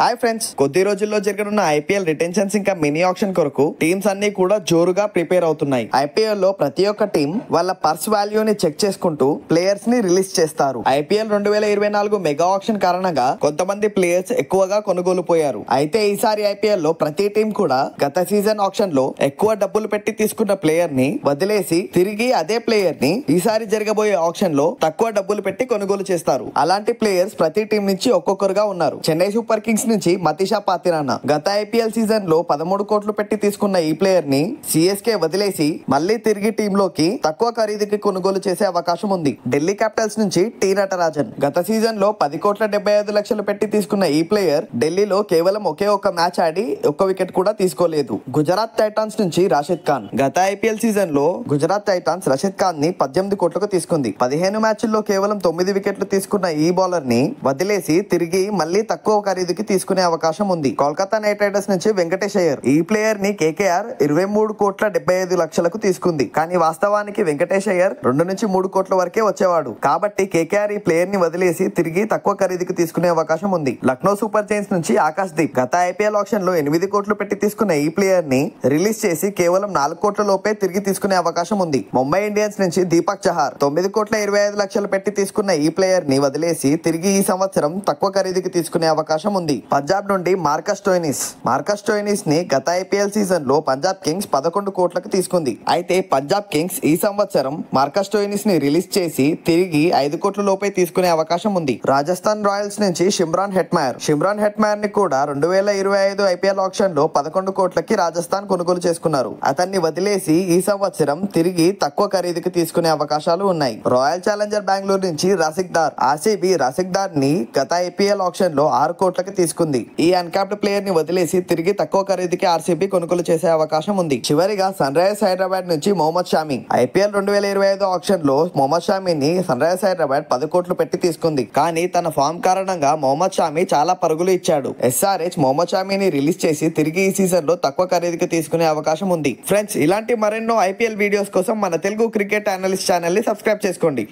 Hi friends, కొద్ది రోజుల్లో జరగనున్న ఐపీఎల్ రిటెన్షన్స్ ఇంకా మినీ ఆక్షన్ కొరకు టీమ్స్ అన్ని కూడా జోరుగా ప్రిపేర్ అవుతున్నాయి. ఐపీఎల్ లో ప్రతి ఒక్క టీం వాళ్ళ పర్స్ వాల్యూని చెక్ చేసుకుంటూ ప్లేయర్స్ ని రిలీజ్ చేస్తారు. ఐపీఎల్ 2024 మెగా ఆక్షన్ కారణంగా కొంతమంది ప్లేయర్స్ ఎక్కువగా కొనుగోలు పోయారు. అయితే ఈసారి ఐపీఎల్ లో ప్రతి టీం కూడా గత సీజన్ ఆక్షన్ లో ఎక్కువ డబ్బులు పెట్టి తీసుకున్న ప్లేయర్ ని వదిలేసి తిరిగి అదే ప్లేయర్ ని ఈసారి జరగబోయే ఆక్షన్ లో తక్కువ డబ్బులు పెట్టి కొనుగోలు చేస్తారు. అలాంటి ప్లేయర్స్ ప్రతి టీం నుంచి ఒక్కొక్కరుగా ఉన్నారు. చెన్నై సూపర్ కింగ్స్ నుంచి మతీషా పాతిరానా గత ఐపీఎల్ సీజన్ లో 13 కోట్లు పెట్టి తీసుకున్న ఈ ప్లేయర్ ని సిఎస్కే వదిలేసి మళ్ళీ తిరిగి టీంలోకి తక్కువ ఖరీదుకి కొనుగోలు చేసే అవకాశం ఉంది. ఢిల్లీ క్యాపిటల్స్ నుంచి టీ నటరాజన్ గత సీజన్ లో 10 కోట్ల 75 లక్షలు పెట్టి తీసుకున్న ఈ ప్లేయర్ ఢిల్లీలో కేవలం ఒకే ఒక్క మ్యాచ్ ఆడి ఒక్క వికెట్ కూడా తీసుకోలేదు. గుజరాత్ టైటాన్స్ నుంచి రాషిద్ ఖాన్ గత ఐపీఎల్ సీజన్ లో గుజరాత్ టైటాన్స్ రషీద్ ఖాన్ ని 18 కోట్లకు తీసుకుంది. 15 మ్యాచ్ల్లో కేవలం 9 వికెట్లు తీసుకున్న ఈ బౌలర్ ని వదిలేసి తిరిగి మళ్ళీ తక్కువ ఖరీదుకి తీసుకునే అవకాశం ఉంది. కోల్కతా నైట్ రైడర్స్ నుంచి వెంకటేష్ అయ్యర్ ఈ ప్లేయర్ ని కేకేఆర్ 23 కోట్ల 75 లక్షలకు తీసుకుంది. కానీ వాస్తవానికి వెంకటేష్ అయ్యర్ 2 నుంచి 3 కోట్ల వరకే వచ్చేవాడు. కాబట్టి కేకేఆర్ ఈ ప్లేయర్ ని వదిలేసి తిరిగి తక్కువ ఖరీదుకి తీసుకునే అవకాశం ఉంది. లక్నో సూపర్ జైంట్స్ నుంచి ఆకాశ్ దీప్ గత ఐపీఎల్ ఆక్షన్ లో 8 కోట్లు పెట్టి తీసుకున్న ఈ ప్లేయర్ ని రిలీజ్ చేసి కేవలం 4 కోట్ల లోపే తిరిగి తీసుకునే అవకాశం ఉంది. ముంబై ఇండియన్స్ నుంచి దీపక్ చహార్ 9 కోట్ల 25 లక్షలు పెట్టి తీసుకున్న ఈ ప్లేయర్ ని వదిలేసి తిరిగి ఈ సంవత్సరం తక్కువ ఖరీదుకి తీసుకునే అవకాశం ఉంది. పంజాబ్ నుండి మార్కస్ స్టోయినిస్ ని గత ఐపీఎల్ సీజన్ లో పంజాబ్ కింగ్స్ 11 కోట్లకు తీసుకుంది. అయితే పంజాబ్ కింగ్స్ ఈ సంవత్సరం మార్కస్ స్టోయినిస్ ని రిలీజ్ చేసి తిరిగి 5 కోట్ల లోపే తీసుకునే అవకాశం ఉంది. రాజస్థాన్ రాయల్స్ నుంచి షిమ్రాన్ హెట్మైర్ ని కూడా 2025 ఐపీఎల్ ఆక్షన్ లో 11 కోట్లకి రాజస్థాన్ కొనుగోలు చేసుకున్నారు. అతన్ని వదిలేసి ఈ సంవత్సరం తిరిగి తక్కువ ఖరీదుకి తీసుకునే అవకాశాలు ఉన్నాయి. రాయల్ ఛాలెంజర్ బెంగళూరు నుంచి ఆర్సీబీ రసిక్ దార్ ని గత ఐపీఎల్ ఆక్షన్ లో 6 కోట్లకి తీసుకుంది. ఈ అన్క్యాప్డ్ ప్లేయర్ ని వదిలేసి తిరిగి తక్కువ ఖరీదుకి ఆర్సీబీ కొనుగోలు చేసే అవకాశం ఉంది. చివరిగా సన్ రైజర్స్ హైదరాబాద్ నుంచి మొహమ్మద్ షామి ఐపీఎల్ 2025 ఆక్షన్ లో మొహమ్మద్ షామిని సన్ రైజర్స్ హైదరాబాద్ 10 కోట్లు పెట్టి తీసుకుంది. కానీ తన ఫామ్ కారణంగా మొహమ్మద్ షామి చాలా పరుగులు ఇచ్చాడు. ఎస్ఆర్హెచ్ మొహమ్మద్ షామిని రిలీజ్ చేసి తిరిగి ఈ సీజన్ లో తక్కువ ఖరీదుకి తీసుకునే అవకాశం ఉంది. ఫ్రెండ్స్, ఇలాంటి మరెన్నో ఐపీఎల్ వీడియోస్ కోసం మన తెలుగు క్రికెట్ అనలిస్ట్ ఛానల్ ని సబ్స్క్రైబ్ చేసుకోండి.